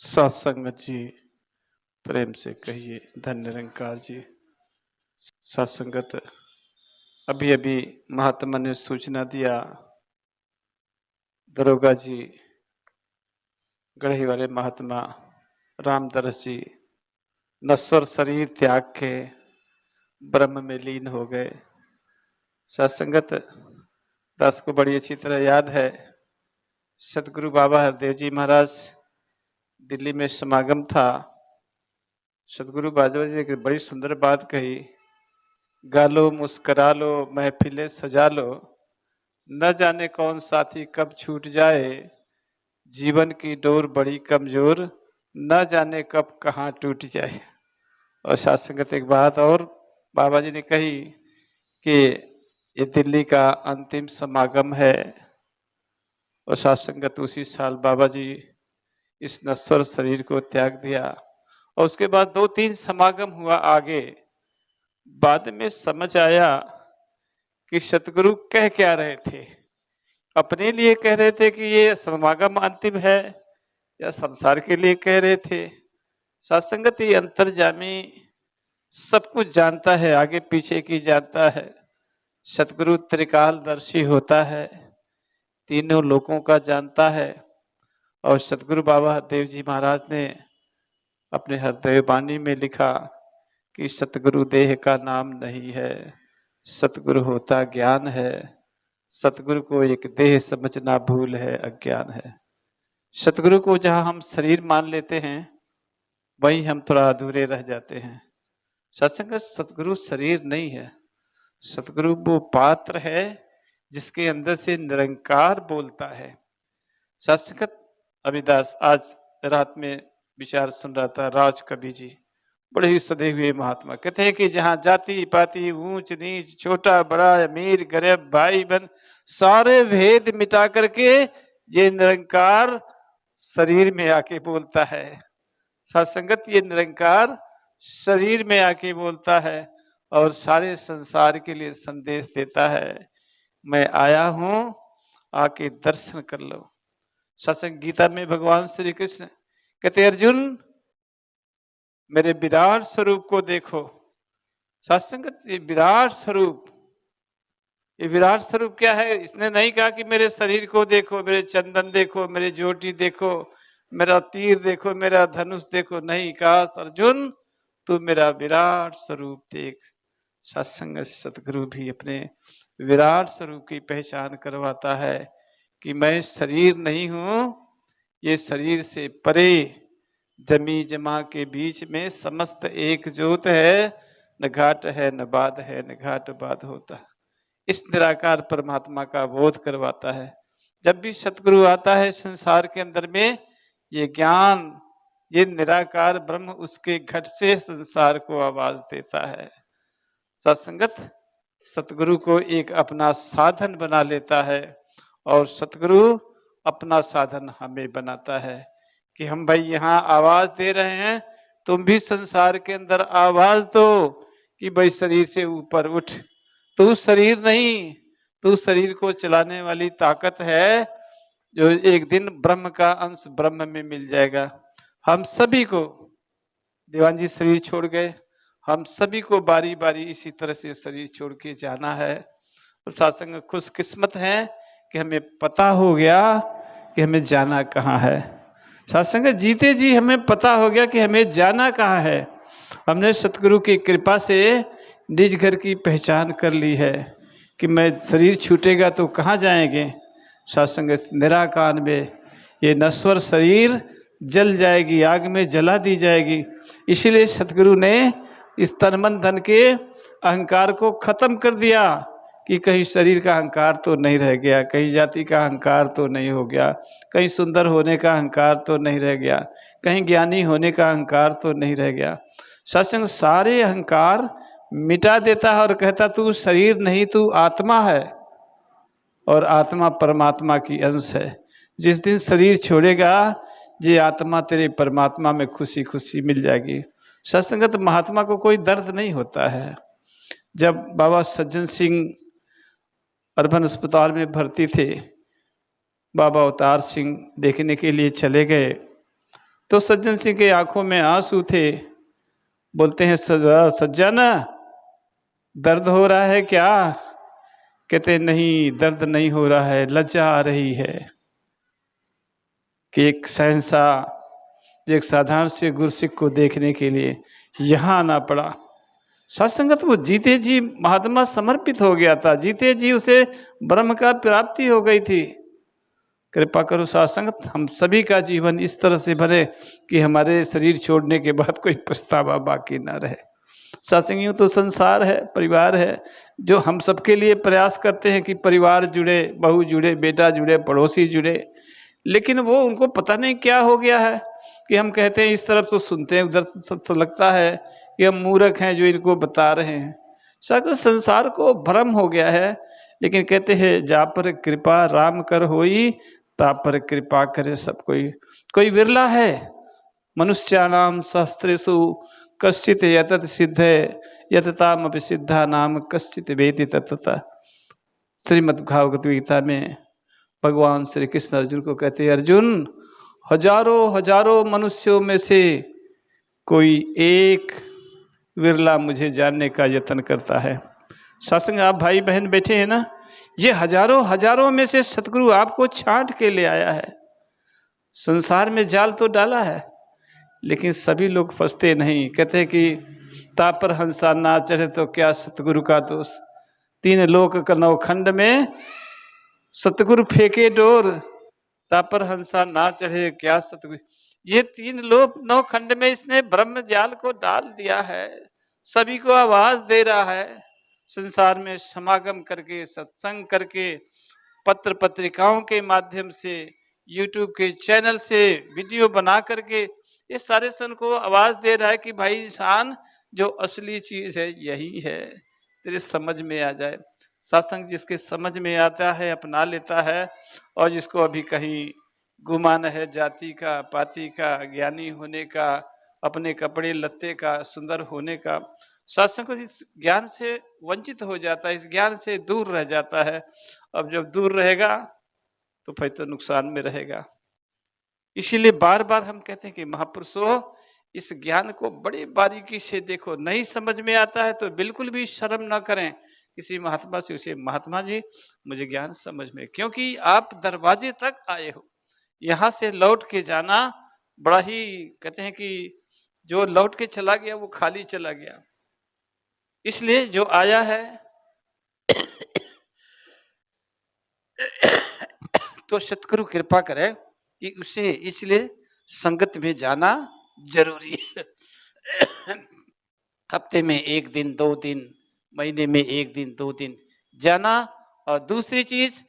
सत्संगत जी, प्रेम से कहिए धन्य निरंकार जी। सत्संगत, अभी अभी महात्मा ने सूचना दिया, दरोगा जी, गढ़ी वाले महात्मा रामदरस जी नश्वर शरीर त्याग के ब्रह्म में लीन हो गए। सत्संगत, दास को बड़ी अच्छी तरह याद है, सतगुरु बाबा हरदेव जी महाराज दिल्ली में समागम था। सतगुरु बाबा जी ने एक बड़ी सुंदर बात कही, गा लो मुस्करा लो महफिलें सजा लो, न जाने कौन साथी कब छूट जाए, जीवन की डोर बड़ी कमजोर, न जाने कब कहाँ टूट जाए। और सत्संगत एक बात और बाबा जी ने कही कि ये दिल्ली का अंतिम समागम है। और सत्संगत उसी साल बाबा जी इस नश्वर शरीर को त्याग दिया। और उसके बाद 2-3 समागम हुआ आगे। बाद में समझ आया कि सतगुरु कह क्या रहे थे। अपने लिए कह रहे थे कि ये समागम अंतिम है, या संसार के लिए कह रहे थे। सत्संगत ये अंतर्जामी सब कुछ जानता है, आगे पीछे की जानता है। सतगुरु त्रिकालदर्शी होता है, तीनों लोकों का जानता है। और सतगुरु बाबा हरदेव जी महाराज ने अपने हरदेव वाणी में लिखा कि सतगुरु देह का नाम नहीं है, सतगुरु होता ज्ञान है, सतगुरु को एक देह समझना भूल है, अज्ञान है। सतगुरु को जहां हम शरीर मान लेते हैं वहीं हम थोड़ा अधूरे रह जाते हैं। सत्संग, सतगुरु शरीर नहीं है, सतगुरु वो पात्र है जिसके अंदर से निरंकार बोलता है। सत्संगत, अभिदास आज रात में विचार सुन रहा था, राज कवि जी बड़े ही सदे हुए महात्मा कहते हैं कि जहां जाति पाति ऊंच नीच छोटा बड़ा अमीर गरीब भाई बहन सारे भेद मिटा करके ये निरंकार शरीर में आके बोलता है। सत्संगत, ये निरंकार शरीर में आके बोलता है और सारे संसार के लिए संदेश देता है, मैं आया हूं आके दर्शन कर लो। सत्संग गीता में भगवान श्री कृष्ण कहते अर्जुन मेरे विराट स्वरूप को देखो। सत्संगत, ये विराट स्वरूप, ये विराट स्वरूप क्या है? इसने नहीं कहा कि मेरे शरीर को देखो, मेरे चंदन देखो, मेरे ज्योति देखो, मेरा तीर देखो, मेरा धनुष देखो, नहीं कहा अर्जुन तू मेरा विराट स्वरूप देख। सत्संग सतगुरु भी अपने विराट स्वरूप की पहचान करवाता है कि मैं शरीर नहीं हूं, ये शरीर से परे जमी जमा के बीच में समस्त एक ज्योत है, न घाट है न बाद है, न घाट बाद होता। इस निराकार परमात्मा का बोध करवाता है। जब भी सतगुरु आता है संसार के अंदर में, ये ज्ञान, ये निराकार ब्रह्म उसके घट से संसार को आवाज देता है। सत्संगत, सतगुरु को एक अपना साधन बना लेता है और सतगुरु अपना साधन हमें बनाता है कि हम भाई यहाँ आवाज दे रहे हैं, तुम भी संसार के अंदर आवाज दो कि भाई शरीर से ऊपर उठ। तू शरीर नहीं, तू शरीर को चलाने वाली ताकत है, जो एक दिन ब्रह्म का अंश ब्रह्म में मिल जाएगा। हम सभी को, दीवान जी शरीर छोड़ गए, हम सभी को बारी बारी इसी तरह से शरीर छोड़ के जाना है। और सत्संग खुशकिस्मत है कि हमें पता हो गया कि हमें जाना कहाँ है। सत्संग जीते जी हमें पता हो गया कि हमें जाना कहाँ है। हमने सतगुरु की कृपा से निज घर की पहचान कर ली है कि मैं शरीर छूटेगा तो कहाँ जाएंगे। सत्संग निराकार में ये नश्वर शरीर जल जाएगी, आग में जला दी जाएगी। इसीलिए सतगुरु ने इस तन मन धन के अहंकार को खत्म कर दिया कि कहीं शरीर का अहंकार तो नहीं रह गया, कहीं जाति का अहंकार तो नहीं हो गया, कहीं सुंदर होने का अहंकार तो नहीं रह गया, कहीं ज्ञानी होने का अहंकार तो नहीं रह गया। सत्संग सारे अहंकार मिटा देता है और कहता तू शरीर नहीं, तू आत्मा है और आत्मा परमात्मा की अंश है। जिस दिन शरीर छोड़ेगा ये आत्मा तेरे परमात्मा में खुशी खुशी मिल जाएगी। सत्संगत, महात्मा को कोई दर्द नहीं होता है। जब बाबा सज्जन सिंह अर्बन अस्पताल में भर्ती थे, बाबा अवतार सिंह देखने के लिए चले गए तो सज्जन सिंह के आंखों में आंसू थे। बोलते हैं सज्जन, दर्द हो रहा है क्या? कहते नहीं, दर्द नहीं हो रहा है, लज्जा आ रही है कि एक शहंशाह जो एक साधारण से गुरसिख को देखने के लिए यहाँ आना पड़ा। सत्संगत वो जीते जी महात्मा समर्पित हो गया था, जीते जी उसे ब्रह्म का प्राप्ति हो गई थी। कृपा करो सत्संगत, हम सभी का जीवन इस तरह से भरे कि हमारे शरीर छोड़ने के बाद कोई पछतावा बाकी ना रहे। सत्संगियों तो संसार है, परिवार है, जो हम सबके लिए प्रयास करते हैं कि परिवार जुड़े, बहू जुड़े, बेटा जुड़े, पड़ोसी जुड़े, लेकिन वो उनको पता नहीं क्या हो गया है कि हम कहते हैं इस तरफ तो सुनते हैं, उधर तो लगता है कि हम मूर्ख हैं जो इनको बता रहे हैं। सारा संसार को भ्रम हो गया है। लेकिन कहते हैं जा पर कृपा राम कर होई, ता पर कृपा करे सब कोई। कोई विरला है मनुष्याणाम सहस्रेषु कश्चित यतत सिद्ध यतताम अपि सिद्धा नाम कश्चित वेति तत्तः। श्रीमद् भागवत गीता में भगवान श्री कृष्ण अर्जुन को कहते हैं, अर्जुन हजारों हजारों मनुष्यों में से कोई एक विरला मुझे जानने का यत्न करता है। सत्संग आप भाई बहन बैठे हैं ना, ये हजारों हजारों में से सतगुरु आपको छांट के ले आया है। संसार में जाल तो डाला है, लेकिन सभी लोग फंसते नहीं। कहते कि तापर हंसा ना चढ़े तो क्या सतगुरु का दोष, तीन लोक का नवखंड में सतगुरु फेंके डोर, तापर हंसा ना चढ़े क्या सतगुरु। ये तीन लोक नवखंड में इसने ब्रह्म जाल को डाल दिया है, सभी को आवाज दे रहा है। संसार में समागम करके, सत्संग करके, पत्र पत्रिकाओं के माध्यम से, यूट्यूब के चैनल से वीडियो बना करके ये सारे सन को आवाज दे रहा है कि भाई इंसान जो असली चीज है यही है, तेरे समझ में आ जाए। सत्संग जिसके समझ में आता है अपना लेता है, और जिसको अभी कहीं गुमान है जाति का, पाति का, ज्ञानी होने का, अपने कपड़े लत्ते का, सुंदर होने का, सत्संग को इस ज्ञान से वंचित हो जाता है, इस ज्ञान से दूर रह जाता है। अब जब दूर रहेगा तो फिर तो नुकसान में रहेगा। इसीलिए बार बार हम कहते हैं कि महापुरुषों इस ज्ञान को बड़ी बारीकी से देखो, नहीं समझ में आता है तो बिल्कुल भी शर्म ना करें किसी महात्मा से, उसे महात्मा जी मुझे ज्ञान समझ में, क्योंकि आप दरवाजे तक आए हो, यहाँ से लौट के जाना बड़ा ही, कहते हैं कि जो लौट के चला गया वो खाली चला गया। इसलिए जो आया है तो सतगुरु कृपा करे कि उसे इसलिए संगत में जाना जरूरी है। हफ्ते में एक दिन, 2 दिन, महीने में 1 दिन, 2 दिन जाना, और दूसरी चीज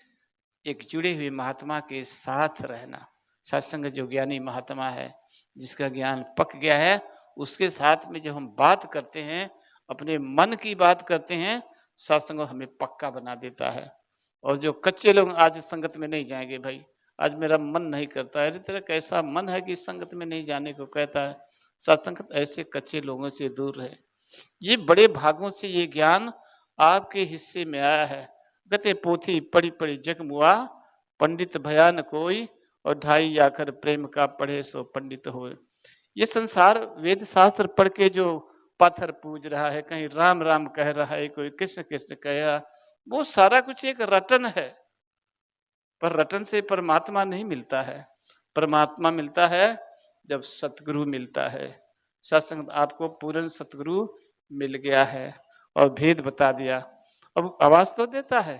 एक जुड़े हुए महात्मा के साथ रहना। सत्संग जो ज्ञानी महात्मा है, जिसका ज्ञान पक गया है, उसके साथ में जब हम बात करते हैं, अपने मन की बात करते हैं, सत्संग हमें पक्का बना देता है। और जो कच्चे लोग आज संगत में नहीं जाएंगे, भाई आज मेरा मन नहीं करता है, अरे तेरा कैसा मन है कि संगत में नहीं जाने को कहता है। सत्संगत ऐसे कच्चे लोगों से दूर रहे। ये बड़े भागों से ये ज्ञान आपके हिस्से में आया है। गते पोथी पढ़ी पढ़ी जग मुआ, पंडित भयान कोई, और ढाई आकर प्रेम का पढ़े सो पंडित हो। ये संसार वेद शास्त्र पढ़ के जो पाथर पूज रहा है, कहीं राम राम कह रहा है, कोई कृष्ण कृष्ण कह, वो सारा कुछ एक रटन है। पर रटन से परमात्मा नहीं मिलता है। परमात्मा मिलता है जब सतगुरु मिलता है। सत्संग आपको पूर्ण सतगुरु मिल गया है और भेद बता दिया। अब आवाज तो देता है,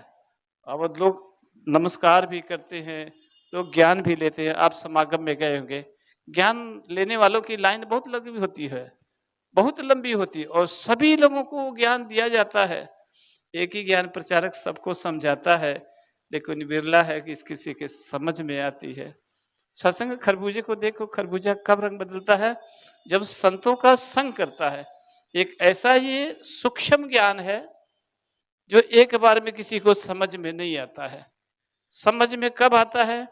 अब लोग नमस्कार भी करते हैं, लोग ज्ञान भी लेते हैं। आप समागम में गए होंगे, ज्ञान लेने वालों की लाइन बहुत लंबी होती है, बहुत लंबी होती है, और सभी लोगों को ज्ञान दिया जाता है। एक ही ज्ञान प्रचारक सबको समझाता है, लेकिन विरला है कि किसी के समझ में आती है। सत्संग खरबूजे को देखो, खरबूजा कब रंग बदलता है? जब संतों का संग करता है। एक ऐसा ये सूक्ष्म ज्ञान है जो एक बार में किसी को समझ में नहीं आता है। समझ में कब आता है?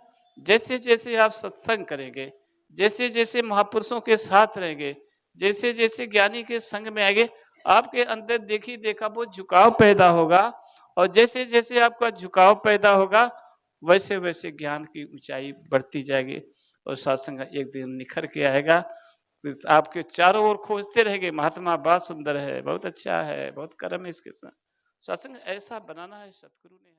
जैसे जैसे आप सत्संग करेंगे, जैसे जैसे महापुरुषों के साथ रहेंगे, जैसे जैसे ज्ञानी के संग में आएंगे, आपके अंदर देखी देखा वो झुकाव पैदा होगा, और जैसे जैसे आपका झुकाव पैदा होगा वैसे वैसे ज्ञान की ऊंचाई बढ़ती जाएगी। और सत्संग एक दिन निखर के आएगा। तो आपके चारों ओर खोजते रहेंगे, महात्मा बहुत सुंदर है, बहुत अच्छा है, बहुत कर्म है इसके साथ। सत्संग ऐसा बनाना है, सतगुरु ने